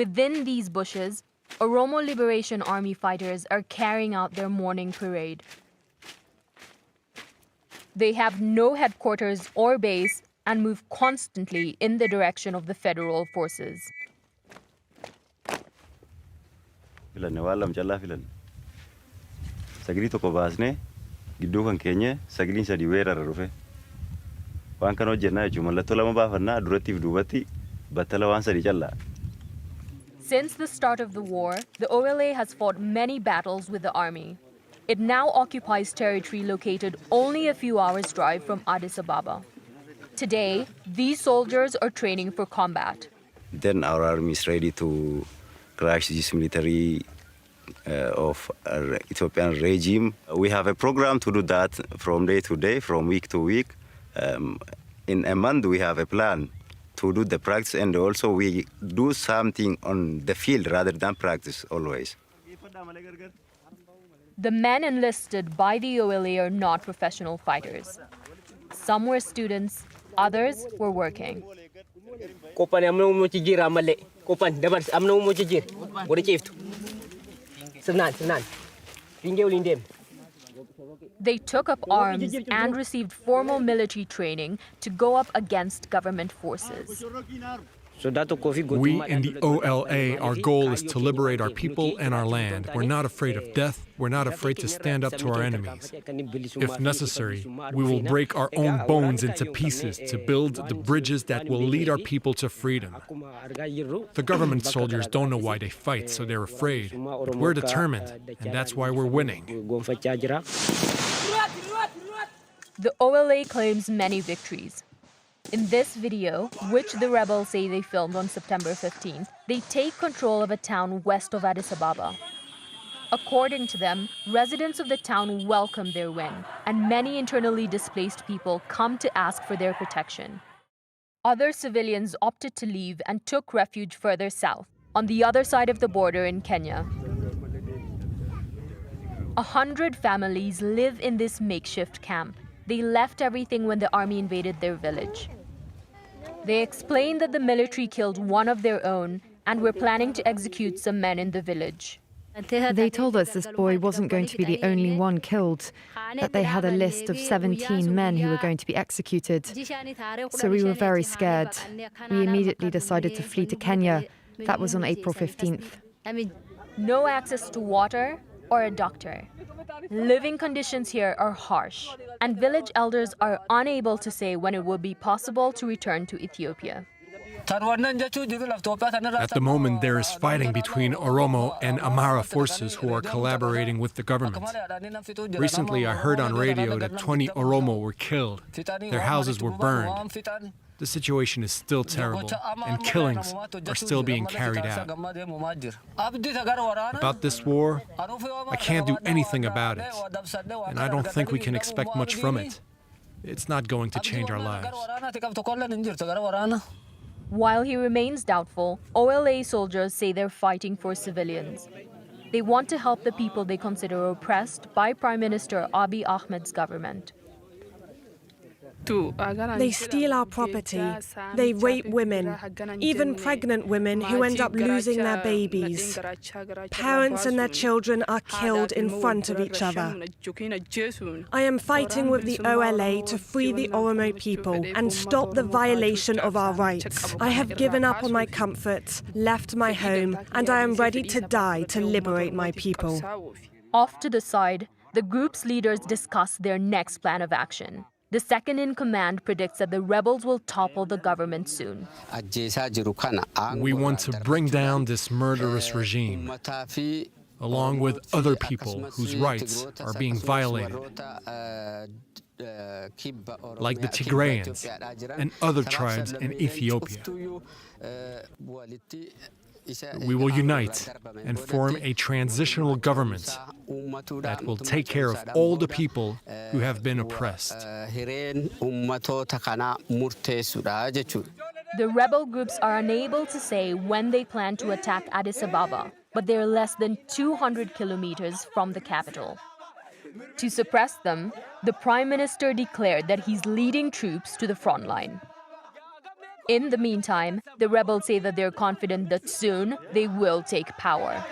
Within these bushes, Oromo Liberation Army fighters are carrying out their morning parade. They have no headquarters or base and move constantly in the direction of the federal forces. Since the start of the war, the OLA has fought many battles with the army. It now occupies territory located only a few hours' drive from Addis Ababa. Today, these soldiers are training for combat. Then our army is ready to crush this military of Ethiopian regime. We have a program to do that from day to day, from week to week. In a month, we have a plan to do the practice, and also we do something on the field rather than practice always. The men enlisted by the OLA are not professional fighters. Some were students, others were working. They took up arms and received formal military training to go up against government forces. We in the OLA, our goal is to liberate our people and our land. We're not afraid of death. We're not afraid to stand up to our enemies. If necessary, we will break our own bones into pieces to build the bridges that will lead our people to freedom. The government soldiers don't know why they fight, so they're afraid. But we're determined, and that's why we're winning. The OLA claims many victories. In this video, which the rebels say they filmed on September 15th, they take control of a town west of Addis Ababa. According to them, residents of the town welcome their win, and many internally displaced people come to ask for their protection. Other civilians opted to leave and took refuge further south, on the other side of the border in Kenya. 100 families live in this makeshift camp. They left everything when the army invaded their village. They explained that the military killed one of their own and were planning to execute some men in the village. They told us this boy wasn't going to be the only one killed, that they had a list of 17 men who were going to be executed. So we were very scared. We immediately decided to flee to Kenya. That was on April 15th. No access to water or a doctor. Living conditions here are harsh, and village elders are unable to say when it will be possible to return to Ethiopia. At the moment, there is fighting between Oromo and Amhara forces who are collaborating with the government. Recently, I heard on radio that 20 Oromo were killed. Their houses were burned. The situation is still terrible, and killings are still being carried out. About this war, I can't do anything about it, and I don't think we can expect much from it. It's not going to change our lives. While he remains doubtful, OLA soldiers say they're fighting for civilians. They want to help the people they consider oppressed by Prime Minister Abiy Ahmed's government. They steal our property. They rape women, even pregnant women who end up losing their babies. Parents and their children are killed in front of each other. I am fighting with the OLA to free the Oromo people and stop the violation of our rights. I have given up on my comforts, left my home, and I am ready to die to liberate my people. Off to the side, the group's leaders discuss their next plan of action. The second-in-command predicts that the rebels will topple the government soon. We want to bring down this murderous regime, along with other people whose rights are being violated, like the Tigrayans and other tribes in Ethiopia. We will unite and form a transitional government that will take care of all the people who have been oppressed. The rebel groups are unable to say when they plan to attack Addis Ababa, but they are less than 200 kilometers from the capital. To suppress them, the Prime Minister declared that he's leading troops to the front line. In the meantime, the rebels say that they're confident that soon they will take power.